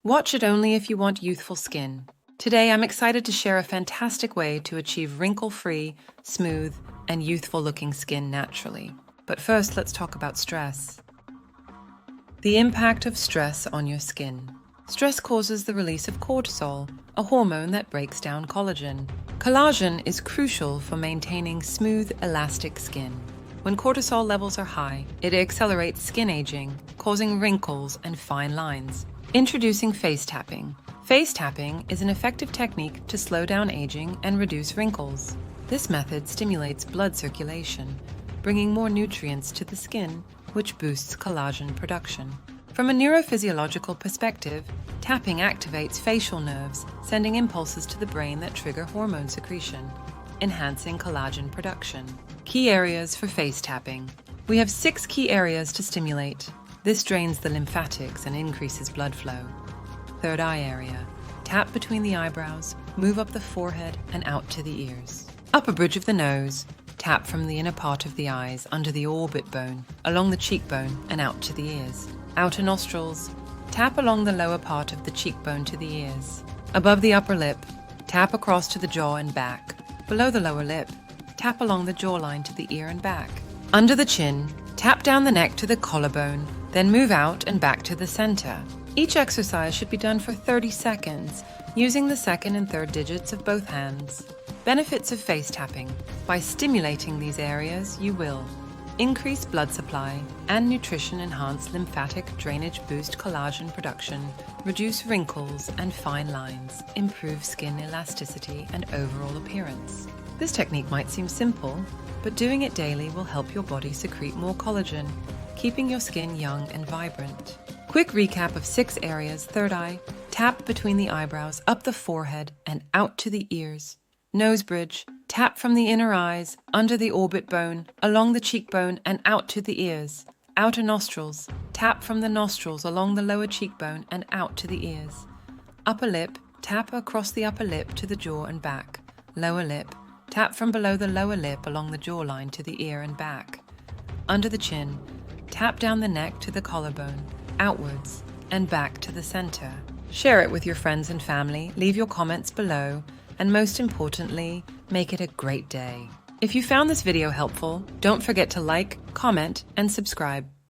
Watch it only if you want youthful skin. Today, I'm excited to share a fantastic way to achieve wrinkle-free, smooth, and youthful-looking skin naturally. But first, let's talk about stress. The impact of stress on your skin. Stress causes the release of cortisol, a hormone that breaks down collagen. Collagen is crucial for maintaining smooth, elastic skin. When cortisol levels are high, it accelerates skin aging, causing wrinkles and fine lines. Introducing face tapping. Face tapping is an effective technique to slow down aging and reduce wrinkles. This method stimulates blood circulation, bringing more nutrients to the skin, which boosts collagen production. From a neurophysiological perspective, tapping activates facial nerves, sending impulses to the brain that trigger hormone secretion, enhancing collagen production. Key areas for face tapping. We have 6 key areas to stimulate. This drains the lymphatics and increases blood flow. Third eye area. Tap between the eyebrows, move up the forehead and out to the ears. Upper bridge of the nose. Tap from the inner part of the eyes under the orbit bone, along the cheekbone and out to the ears. Outer nostrils. Tap along the lower part of the cheekbone to the ears. Above the upper lip. Tap across to the jaw and back. Below the lower lip. Tap along the jawline to the ear and back. Under the chin. Tap down the neck to the collarbone, then move out and back to the center. Each exercise should be done for 30 seconds, using the second and third digits of both hands. Benefits of face tapping. By stimulating these areas, you will increase blood supply and nutrition-enhance lymphatic drainage, boost collagen production, reduce wrinkles and fine lines, improve skin elasticity and overall appearance. This technique might seem simple, but doing it daily will help your body secrete more collagen, keeping your skin young and vibrant. Quick recap of 6 areas. Third eye, tap between the eyebrows, up the forehead, and out to the ears. Nose bridge, tap from the inner eyes, under the orbit bone, along the cheekbone, and out to the ears. Outer nostrils, tap from the nostrils along the lower cheekbone and out to the ears. Upper lip, tap across the upper lip to the jaw and back. Lower lip, tap from below the lower lip along the jawline to the ear and back. Under the chin, tap down the neck to the collarbone, outwards, and back to the center. Share it with your friends and family, leave your comments below, and most importantly, make it a great day. If you found this video helpful, don't forget to like, comment, and subscribe.